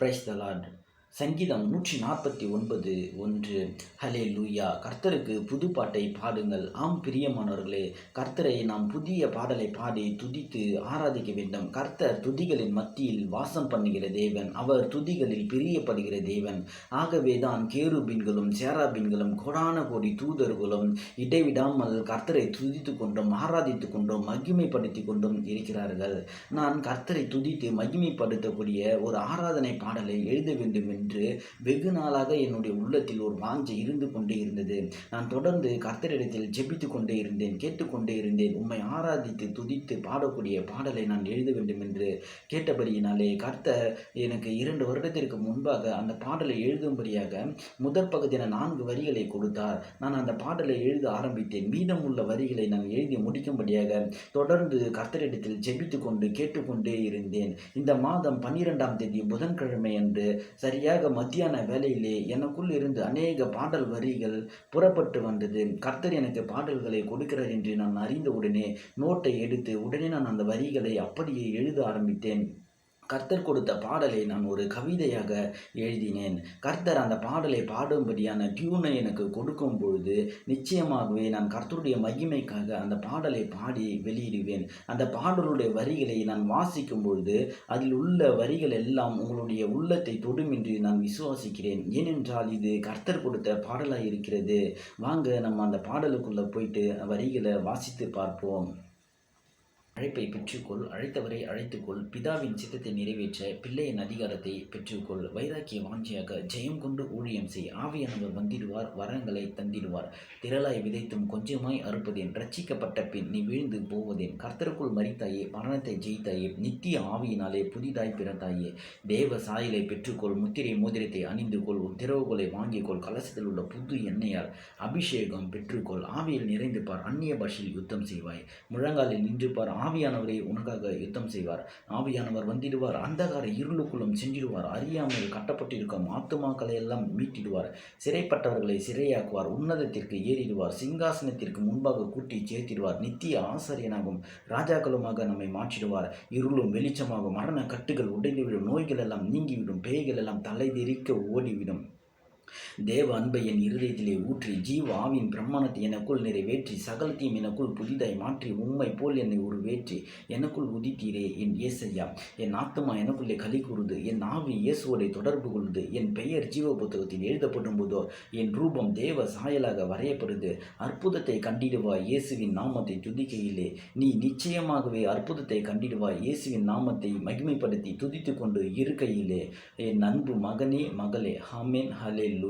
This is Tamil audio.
Praise the Lord. சங்கீதம் 149:1. ஹலே லூயா. கர்த்தருக்கு புது பாட்டை பாடுங்கள். ஆம் பிரியமானவர்களே, கர்த்தரை நாம் புதிய பாடலை பாடி துதித்து ஆராதிக்க வேண்டும். கர்த்தர் துதிகளின் மத்தியில் வாசம் பண்ணுகிற தேவன். அவர் துதிகளில் பிரியப்படுகிற தேவன். ஆகவே தான் கேருபீன்களும் சேராபீன்களும் கோடான கோடி தூதர்களும் இடைவிடாமல் கர்த்தரை துதித்து கொண்டும் ஆராதித்து கொண்டும் மகிமைப்படுத்தி கொண்டும் இருக்கிறார்கள். நான் கர்த்தரை துதித்து மகிமைப்படுத்தக்கூடிய ஒரு ஆராதனை பாடலை எழுத வேண்டும் என்று வெகு நாளாக என்னுடைய உள்ளத்தில் ஒரு வாஞ்சை இருந்து கொண்டே இருந்தது. நான் தொடர்ந்து கர்த்தரிடத்தில் ஜெபித்து கொண்டே இருந்தேன், கேட்டுக்கொண்டே இருந்தேன். உம்மை ஆராதித்து துதித்து பாடக்கூடிய பாடலை நான் எழுத வேண்டும் என்று கேட்டபடியினாலே கர்த்தர் எனக்கு 2 வருடத்திற்கு முன்பாக அந்த பாடலை எழுதும்படியாக முதற் பகுதியான 4 வரிகளை கொடுத்தார். நான் அந்த பாடலை எழுத ஆரம்பித்தேன். மீதமுள்ள வரிகளை நான் எழுதி முடிக்கும்படியாக தொடர்ந்து கர்த்தரிடத்தில் ஜெபித்து கொண்டு கேட்டுக்கொண்டே இருந்தேன். இந்த மாதம் 12ஆம் தேதி புதன்கிழமை அன்று சரியாக மத்தியான வேளையிலே எனக்குள் இருந்து அநேக பாடல் வரிகள் புறப்பட்டு வந்தது. கர்த்தர் எனக்கு பாடல்களை கொடுக்கிறார் என்று நான் அறிந்தவுடனே நோட்டை எடுத்து உடனே நான் அந்த வரிகளை அப்படியே எழுத ஆரம்பித்தேன். கர்த்தர் கொடுத்த பாடலை நான் ஒரு கவிதையாக எழுதினேன். கர்த்தர் அந்த பாடலை பாடும்படியான டியூனை எனக்கு கொடுக்கும் பொழுது நிச்சயமாகவே நான் கர்த்தருடைய மகிமைக்காக அந்த பாடலை பாடி வெளியிடுவேன். அந்த பாடலுடைய வரிகளை நான் வாசிக்கும் பொழுது அதில் உள்ள வரிகள் எல்லாம் உங்களுடைய உள்ளத்தை தொடும் என்று நான் விசுவாசிக்கிறேன். ஏனென்றால் இது கர்த்தர் கொடுத்த பாடலாக இருக்கிறது. வாங்க நம்ம அந்த பாடலுக்குள்ளே போயிட்டு வரிகளை வாசித்து பார்ப்போம். அழைப்பை பெற்றுக்கொள், அழைத்தவரை அழைத்துக்கொள், பிதாவின் சித்தத்தை நிறைவேற்ற பிள்ளையின் அதிகாரத்தை பெற்றுக்கொள், வைராக்கிய வாஞ்சியாக ஜெயம் கொண்டு ஊழியம் செய், ஆவியானவர் வந்திடுவார், வரங்களை தந்திடுவார், திரளாய் விதைத்தும் கொஞ்சமாய் அறுப்பதேன், ரட்சிக்கப்பட்ட பின் நீ வீழ்ந்து போவதேன், கர்த்தருக்குள் மரித்தாயே, மரணத்தை ஜெயித்தாயே, நித்திய ஆவியினாலே புதிதாய் பிறந்தாயே, தேவ சாயலை பெற்றுக்கொள், முத்திரை மோதிரத்தை அணிந்து கொள், உன் திறவுகோலை வாங்கிக்கொள், கலசத்தில் உள்ள புது எண்ணெயால் அபிஷேகம் பெற்றுக்கொள், ஆவியில் நிறைந்து பார், அந்நிய பாஷையில் யுத்தம் செய்வாய், முழங்காலில் நின்று பார், ஆவியானவரை உனக்காக யுத்தம் செய்வார், ஆவியானவர் வந்திடுவார், அந்தகார இருளுக்குள்ளும் சென்றிடுவார், அறியாமல் கட்டப்பட்டிருக்கும் ஆத்துமாக்களை எல்லாம் மீட்டிடுவார், சிறைப்பட்டவர்களை சிறையாக்குவார், உன்னதத்திற்கு ஏறிடுவார், சிங்காசனத்திற்கு முன்பாக கூட்டி சேர்த்திடுவார், நித்திய ஆசாரியனாகவும் ராஜாக்களுமாக நம்மை மாற்றிடுவார், இருளும் வெளிச்சமாகும், மரண கட்டுகள் உடைந்துவிடும், நோய்கள் எல்லாம் நீங்கிவிடும், பேய்கள் எல்லாம் தலைதெறிக்க ஓடிவிடும், தேவ அன்பை என் இருதயத்திலே ஊற்றி ஜீவ ஆவியின் பிரமாணத்தை எனக்குள் நிறைவேற்றி சகலத்தையும் எனக்குள் புதிதாய் மாற்றி உம்மை போல் என்னை உருவேற்றி எனக்குள் உதித்தீரே என் இயேசையா. என் ஆத்துமா எனக்குள்ளே களி கூறுது, என் ஆவி இயேசுவோட தொடர்பு கொள்ளுது, என் பெயர் ஜீவ புத்தகத்தில் எழுதப்படும் போதோ என் ரூபம் தேவ சாயலாக வரையப்படுது. அற்புதத்தை கண்டிடுவாய், இயேசுவின் நாமத்தை துதிக்கையிலே நீ நிச்சயமாகவே அற்புதத்தை கண்டிடுவாய், இயேசுவின் நாமத்தை மகிமைப்படுத்தி துதித்து கொண்டு இருக்கையிலே. என் அன்பு மகனே மகளே, ஆமென், ஹல்லேலூயா.